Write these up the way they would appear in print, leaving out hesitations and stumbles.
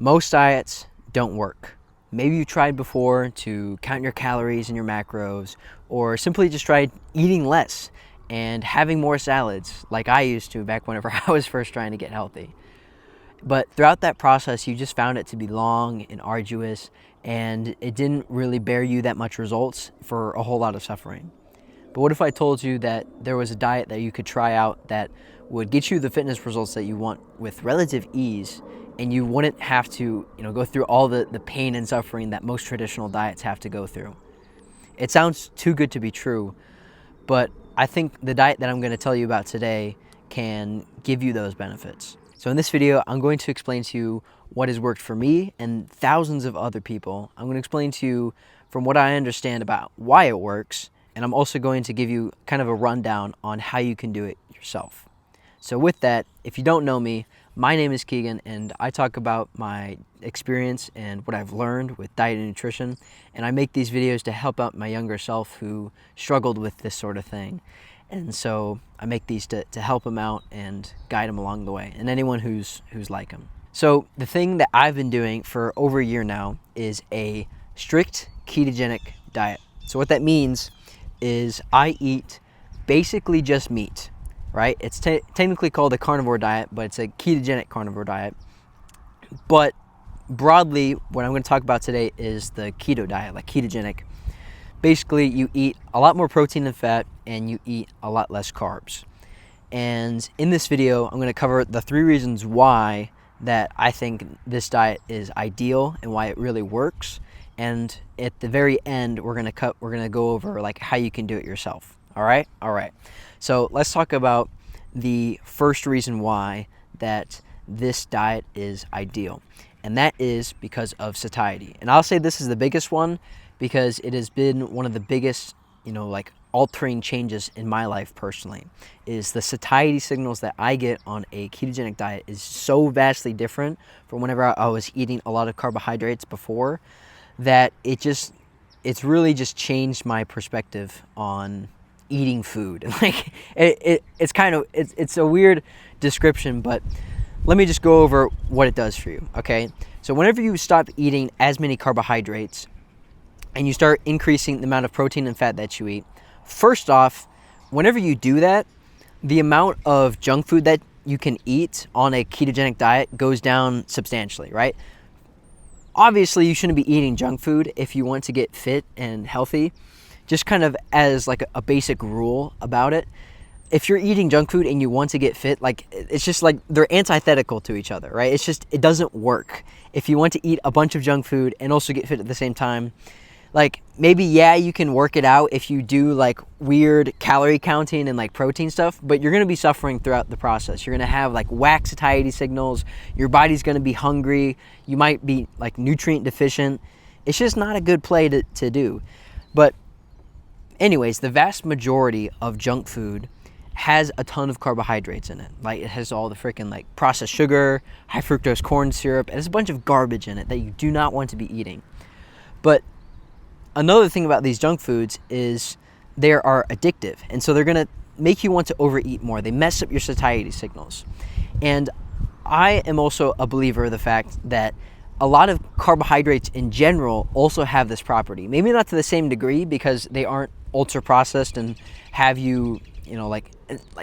Most diets don't work. Maybe you tried before to count your calories and your macros, or simply just tried eating less and having more salads like I used to back whenever I was first trying to get healthy. But throughout that process, you just found it to be long and arduous, and it didn't really bear you that much results for a whole lot of suffering. But what if I told you that there was a diet that you could try out that would get you the fitness results that you want with relative ease, and you wouldn't have to, go through all the pain and suffering that most traditional diets have to go through? It sounds too good to be true, but I think the diet that I'm going to tell you about today can give you those benefits. So in this video, I'm going to explain to you what has worked for me and thousands of other people. I'm going to explain to you from what I understand about why it works, and I'm also going to give you kind of a rundown on how you can do it yourself. So with that, if you don't know me, my name is Keegan, and I talk about my experience and what I've learned with diet and nutrition, and I make these videos to help out my younger self who struggled with this sort of thing. And so I make these to help them out and guide them along the way, and anyone who's like them. So the thing that I've been doing for over a year now is a strict ketogenic diet. So what that means is I eat basically just meat, right? It's technically called a carnivore diet, but it's a ketogenic carnivore diet. But broadly, what I'm going to talk about today is the keto diet, like ketogenic. Basically, you eat a lot more protein and fat, and you eat a lot less carbs. And in this video, I'm going to cover the 3 reasons why that I think this diet is ideal and why it really works. And at the very end, we're going to go over like how you can do it yourself. All right. So let's talk about the first reason why that this diet is ideal, and that is because of satiety. And I'll say this is the biggest one because it has been one of the biggest, altering changes in my life personally. Is the satiety signals that I get on a ketogenic diet is so vastly different from whenever I was eating a lot of carbohydrates before, that it's really just changed my perspective on eating food. Like it's a weird description, but let me just go over what it does for you, okay? So whenever you stop eating as many carbohydrates and you start increasing the amount of protein and fat that you eat, first off, whenever you do that, the amount of junk food that you can eat on a ketogenic diet goes down substantially, right? Obviously, you shouldn't be eating junk food if you want to get fit and healthy, just kind of as like a basic rule about it. If you're eating junk food and you want to get fit, like it's just like they're antithetical to each other, right? It doesn't work. If you want to eat a bunch of junk food and also get fit at the same time, like maybe, yeah, you can work it out if you do like weird calorie counting and like protein stuff, but you're going to be suffering throughout the process. You're going to have like whack satiety signals. Your body's going to be hungry. You might be like nutrient deficient. It's just not a good play to do. But anyways, the vast majority of junk food has a ton of carbohydrates in it. Like it has all the freaking like processed sugar, high fructose corn syrup. It has a bunch of garbage in it that you do not want to be eating. But another thing about these junk foods is they are addictive, and so they're going to make you want to overeat more. They mess up your satiety signals. And I am also a believer of the fact that a lot of carbohydrates in general also have this property. Maybe not to the same degree because they aren't ultra processed and have you, like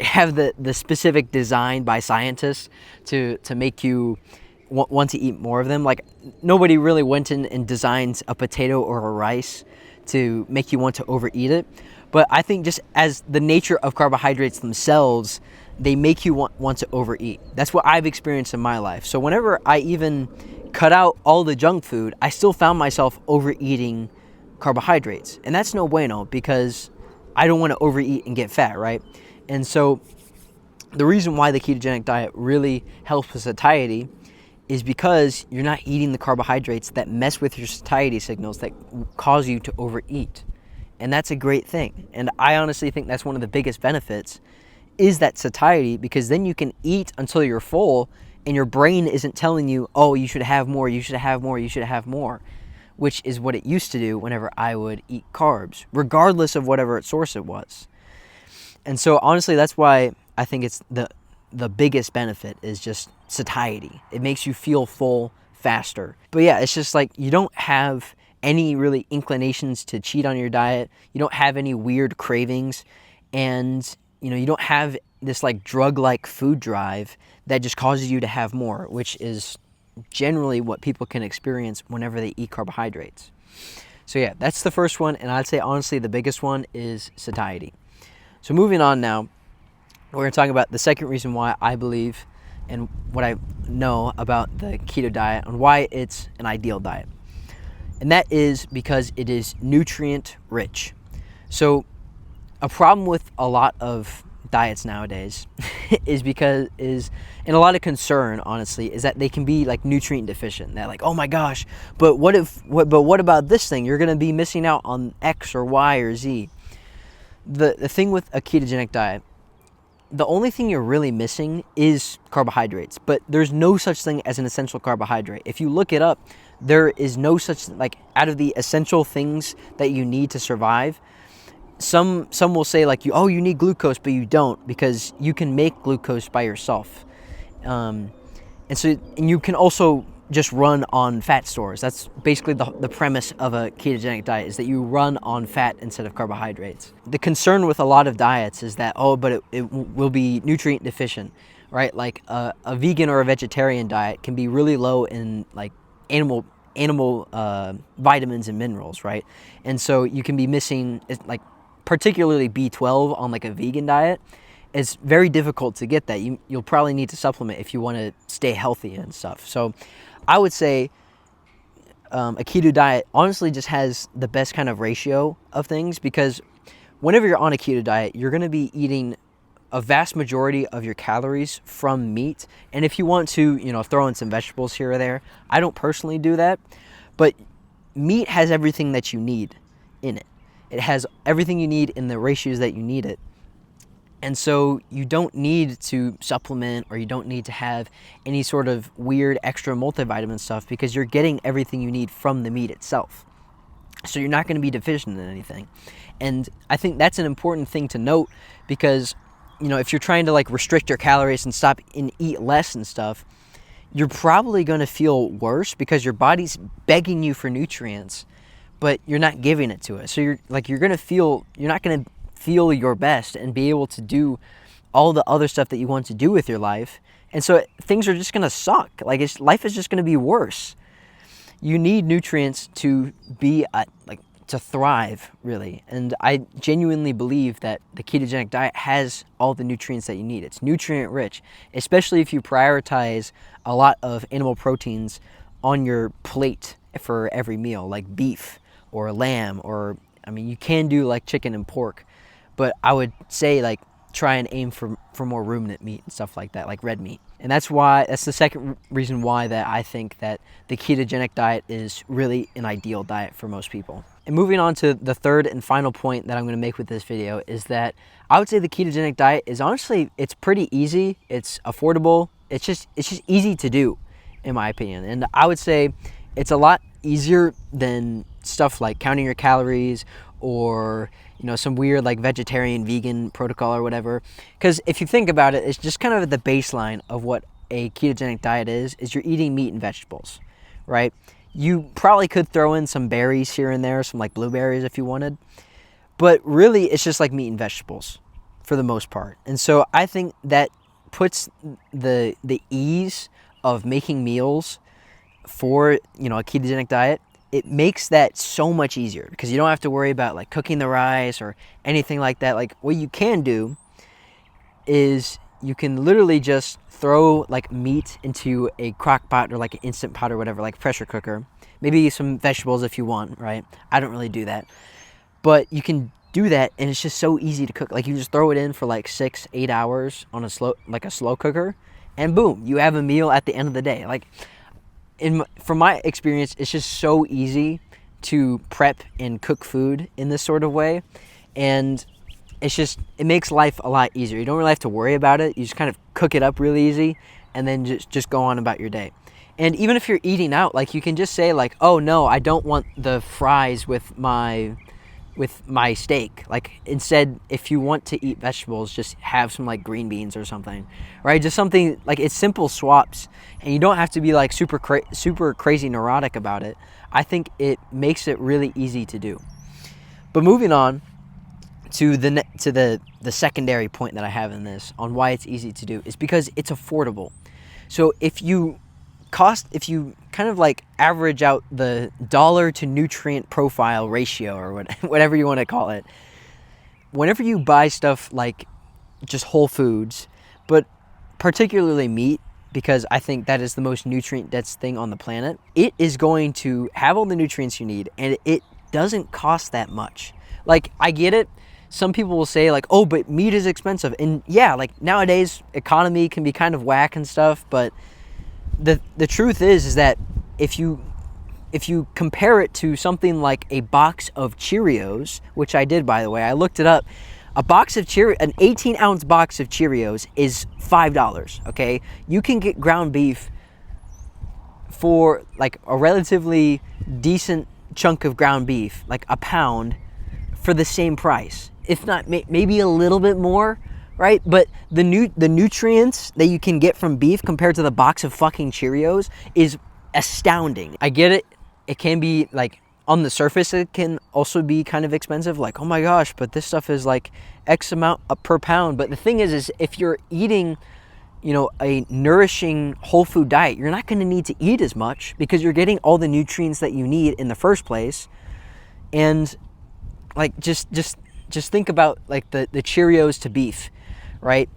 have the specific design by scientists to make you want to eat more of them. Like nobody really went in and designed a potato or a rice to make you want to overeat it. But I think just as the nature of carbohydrates themselves, they make you want to overeat. That's what I've experienced in my life. So whenever I even cut out all the junk food, I still found myself overeating carbohydrates. And that's no bueno because I don't want to overeat and get fat, right? And so the reason why the ketogenic diet really helps with satiety is because you're not eating the carbohydrates that mess with your satiety signals that cause you to overeat. And that's a great thing. And I honestly think that's one of the biggest benefits is that satiety, because then you can eat until you're full and your brain isn't telling you, oh, you should have more, you should have more, you should have more, which is what it used to do whenever I would eat carbs, regardless of whatever source it was. And so honestly, that's why I think it's the biggest benefit is just satiety. It makes you feel full faster. But yeah, it's just like you don't have any really inclinations to cheat on your diet. You don't have any weird cravings, and you don't have this like drug-like food drive that just causes you to have more, which is generally what people can experience whenever they eat carbohydrates. So yeah, that's the first one, and I'd say honestly the biggest one is satiety. So moving on now, we're going to talk about the second reason why I believe and what I know about the keto diet and why it's an ideal diet. And that is because it is nutrient rich. So a problem with a lot of diets nowadays and a lot of concern, honestly, is that they can be like nutrient deficient. They're like, oh my gosh, but what about this thing? You're going to be missing out on X or Y or Z. The thing with a ketogenic diet, the only thing you're really missing is carbohydrates, but there's no such thing as an essential carbohydrate. If you look it up, there is no such, like, out of the essential things that you need to survive, some will say like, you need glucose, but you don't, because you can make glucose by yourself. And you can also just run on fat stores. That's basically the premise of a ketogenic diet, is that you run on fat instead of carbohydrates. The concern with a lot of diets is that, but it will be nutrient deficient, right? Like a vegan or a vegetarian diet can be really low in like animal vitamins and minerals, right? And so you can be missing, like, particularly B12 on like a vegan diet. It's very difficult to get that. You'll probably need to supplement if you want to stay healthy and stuff. So I would say a keto diet honestly just has the best kind of ratio of things, because whenever you're on a keto diet, you're going to be eating a vast majority of your calories from meat. And if you want to, throw in some vegetables here or there, I don't personally do that, but meat has everything that you need in it. It has everything you need in the ratios that you need it. And so you don't need to supplement, or you don't need to have any sort of weird extra multivitamin stuff, because you're getting everything you need from the meat itself. So you're not going to be deficient in anything. And I think that's an important thing to note, because, if you're trying to like restrict your calories and stop and eat less and stuff, you're probably going to feel worse because your body's begging you for nutrients, but you're not giving it to it. So you're not going to feel your best and be able to do all the other stuff that you want to do with your life. And so things are just going to suck. Like, life is just going to be worse. You need nutrients to be to thrive, really. And I genuinely believe that the ketogenic diet has all the nutrients that you need. It's nutrient rich, especially if you prioritize a lot of animal proteins on your plate for every meal, like beef or lamb, or, you can do like chicken and pork, but I would say like try and aim for more ruminant meat and stuff like that, like red meat. And that's the second reason why that I think that the ketogenic diet is really an ideal diet for most people. And moving on to the third and final point that I'm going to make with this video is that I would say the ketogenic diet is honestly, it's pretty easy, it's affordable, it's just easy to do, in my opinion. And I would say it's a lot easier than stuff like counting your calories or some weird like vegetarian vegan protocol or whatever. Because if you think about it, it's just kind of the baseline of what a ketogenic diet is you're eating meat and vegetables, right? You probably could throw in some berries here and there, some like blueberries if you wanted, but really it's just like meat and vegetables for the most part. And so I think that puts the ease of making meals for a ketogenic diet, it makes that so much easier, because you don't have to worry about like cooking the rice or anything like that. Like, what you can do is you can literally just throw like meat into a crock pot or like an instant pot or whatever, like pressure cooker, maybe some vegetables if you want, right? I don't really do that, but you can do that, and it's just so easy to cook. Like, you just throw it in for like 6-8 hours on a slow cooker, and boom, you have a meal at the end of the day. Like, from my experience, it's just so easy to prep and cook food in this sort of way, and it makes life a lot easier. You don't really have to worry about it. You just kind of cook it up really easy, and then just go on about your day. And even if you're eating out, like, you can just say like, oh no, I don't want the fries with my with my steak. Like, instead, if you want to eat vegetables, just have some like green beans or something, right? Just something like, it's simple swaps, and you don't have to be like super crazy neurotic about it. I think it makes it really easy to do. But moving on to the secondary point that I have in this on why it's easy to do is because it's affordable. So if you kind of like average out the dollar to nutrient profile ratio, or whatever you want to call it, whenever you buy stuff like just whole foods, but particularly meat, because I think that is the most nutrient dense thing on the planet, it is going to have all the nutrients you need, and it doesn't cost that much. Like, I get it. Some people will say like, oh, but meat is expensive. And yeah, like nowadays economy can be kind of whack and stuff, but the truth is that if you compare it to something like a box of Cheerios, which I did, by the way, I looked it up. A box of an 18-ounce box of Cheerios is $5, okay? You can get ground beef for like a relatively decent chunk of ground beef, like a pound, for the same price. If not, maybe a little bit more, right? But the nutrients that you can get from beef compared to the box of fucking Cheerios is astounding. I get it. It can be like, on the surface, it can also be kind of expensive. Like, oh my gosh, but this stuff is like X amount per pound. But the thing is if you're eating, a nourishing whole food diet, you're not going to need to eat as much because you're getting all the nutrients that you need in the first place. And like, just think about like the Cheerios to beef, right?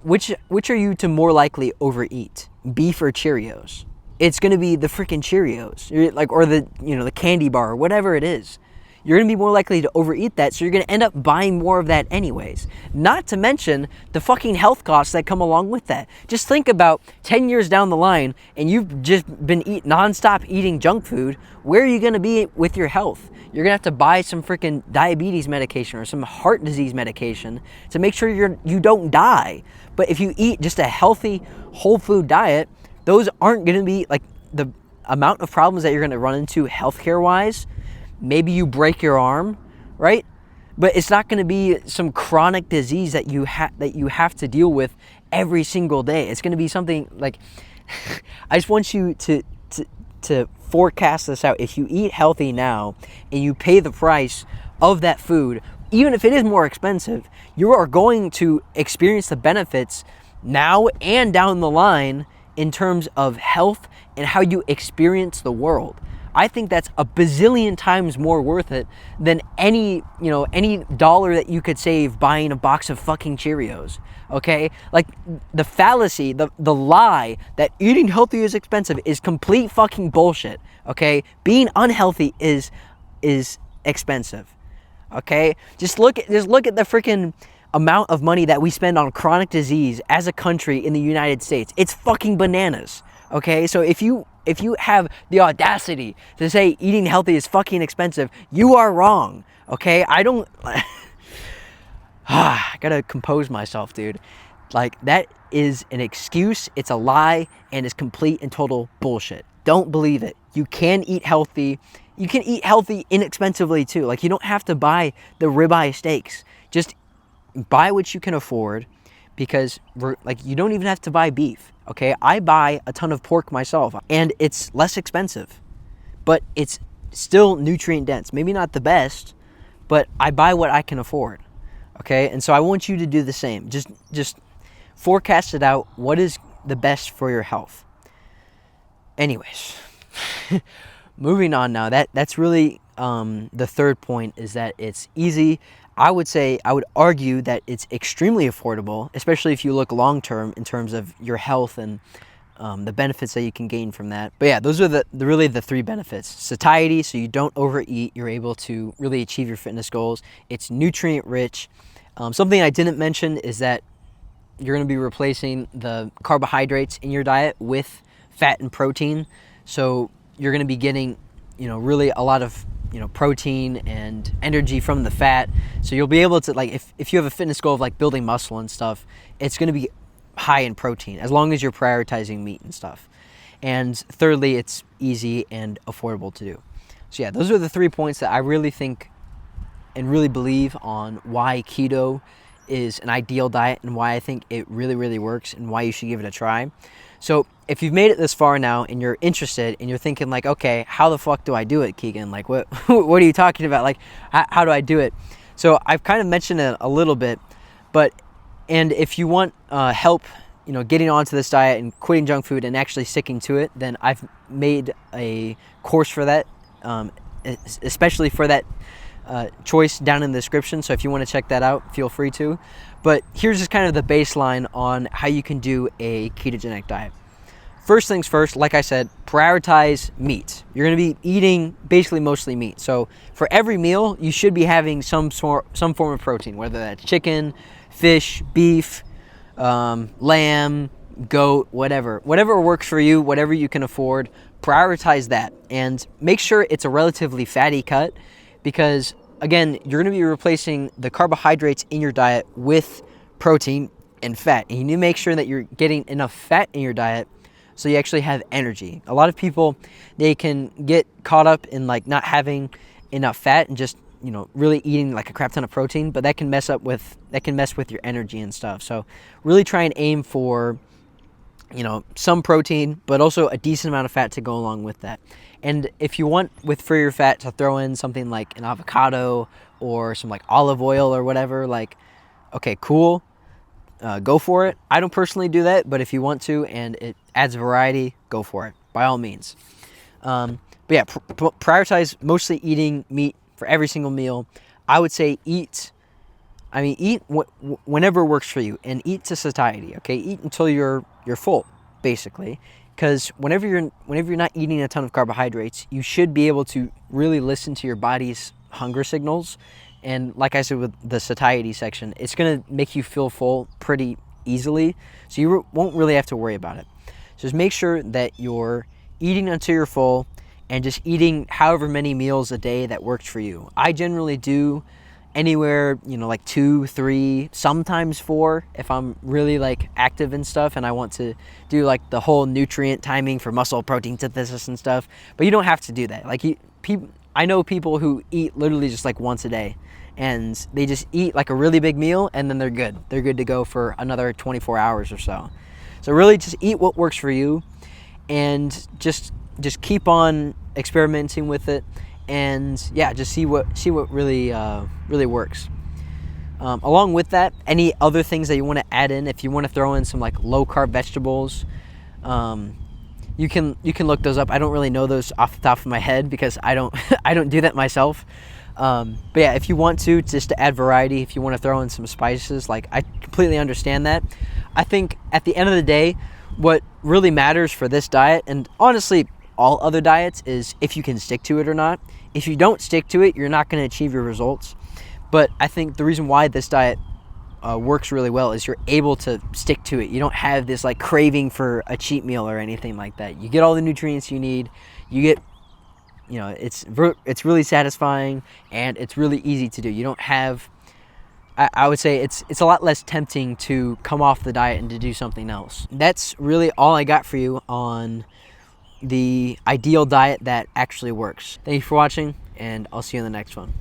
Which are you to more likely overeat, beef or Cheerios? It's going to be the freaking Cheerios, or the candy bar, or whatever it is. You're going to be more likely to overeat that, so you're going to end up buying more of that anyways. Not to mention the fucking health costs that come along with that. Just think about 10 years down the line, and you've just been nonstop eating junk food. Where are you going to be with your health? You're going to have to buy some freaking diabetes medication or some heart disease medication to make sure you don't die. But if you eat just a healthy, whole food diet, those aren't going to be like the amount of problems that you're going to run into healthcare wise. Maybe you break your arm, right? But it's not going to be some chronic disease that you have to deal with every single day. It's going to be something like, I just want you to forecast this out. If you eat healthy now and you pay the price of that food, even if it is more expensive, you are going to experience the benefits now and down the line in terms of health and how you experience the world. I think that's a bazillion times more worth it than any dollar that you could save buying a box of fucking Cheerios. Okay? Like, the fallacy, the lie that eating healthy is expensive is complete fucking bullshit. Okay? Being unhealthy is expensive. Okay? Just look at the freaking amount of money that we spend on chronic disease as a country in the United States. It's fucking bananas. Okay? So if you have the audacity to say eating healthy is fucking expensive, you are wrong. Okay? I gotta compose myself, dude. Like, that is an excuse, it's a lie, and it's complete and total bullshit. Don't believe it. You can eat healthy. You can eat healthy inexpensively too. Like, you don't have to buy the ribeye steaks. Just buy what you can afford, because you don't even have to buy beef. Okay, I buy a ton of pork myself, and it's less expensive, but it's still nutrient dense. Maybe not the best, but I buy what I can afford. Okay, and so I want you to do the same. Just forecast it out. What is the best for your health? Anyways, moving on now. That's really the third point, is that it's easy. I would argue that it's extremely affordable, especially if you look long term in terms of your health and the benefits that you can gain from that. But yeah, those are really the three benefits. Satiety, so you don't overeat, you're able to really achieve your fitness goals. It's nutrient rich. Something I didn't mention is that you're going to be replacing the carbohydrates in your diet with fat and protein. So you're going to be getting, really a lot of protein and energy from the fat. So you'll be able to, like, if you have a fitness goal of like building muscle and stuff, it's going to be high in protein as long as you're prioritizing meat and stuff. And thirdly, it's easy and affordable to do. So yeah, those are the 3 points that I really think and really believe on why keto is an ideal diet and why I think it really, really works and why you should give it a try. So if you've made it this far now and you're interested and you're thinking like, okay, how the fuck do I do it, Keegan? Like, what what are you talking about? Like, how do I do it? So I've kind of mentioned it a little bit, and if you want help, getting onto this diet and quitting junk food and actually sticking to it, then I've made a course for that, especially for that choice down in the description. So if you want to check that out, feel free to. But here's just kind of the baseline on how you can do a ketogenic diet. First things first, like I said, prioritize meat. You're going to be eating basically mostly meat. So for every meal, you should be having some form of protein, whether that's chicken, fish, beef, lamb, goat, whatever works for you, whatever you can afford. Prioritize that and make sure it's a relatively fatty cut, because again, you're going to be replacing the carbohydrates in your diet with protein and fat, and you need to make sure that you're getting enough fat in your diet so you actually have energy. A lot of people, they can get caught up in like not having enough fat and just really eating like a crap ton of protein, but that can mess with your energy and stuff. So really try and aim for some protein, but also a decent amount of fat to go along with that. And if you want for your fat to throw in something like an avocado or some like olive oil or whatever, like, okay, cool, go for it. I don't personally do that, but if you want to and it adds variety, go for it, by all means. But yeah, prioritize mostly eating meat for every single meal. I would say eat whenever works for you, and eat to satiety. Okay, eat until you're full, basically, because whenever you're not eating a ton of carbohydrates, you should be able to really listen to your body's hunger signals. And like I said with the satiety section, it's gonna make you feel full pretty easily, so you won't really have to worry about it. So just make sure that you're eating until you're full, and just eating however many meals a day that works for you. I generally do anywhere, like 2, 3, sometimes 4 if I'm really like active and stuff and I want to do like the whole nutrient timing for muscle protein synthesis and stuff. But you don't have to do that. Like I know people who eat literally just like once a day, and they just eat like a really big meal and then they're good. They're good to go for another 24 hours or so. So really just eat what works for you, and just keep on experimenting with it, and yeah, just see what really works. Along with that, any other things that you want to add in, if you want to throw in some like low carb vegetables, you can look those up. I don't really know those off the top of my head because I don't I don't do that myself. But yeah, if you want to, just to add variety, if you want to throw in some spices, like, I completely understand that. I think at the end of the day, what really matters for this diet, and honestly all other diets, is if you can stick to it or not. If you don't stick to it, you're not going to achieve your results. But I think the reason why this diet works really well is you're able to stick to it. You don't have this like craving for a cheat meal or anything like that. You get all the nutrients you need. You get, it's really satisfying, and it's really easy to do. You don't have, I would say it's a lot less tempting to come off the diet and to do something else. That's really all I got for you on the ideal diet that actually works. Thank you for watching, and I'll see you in the next one.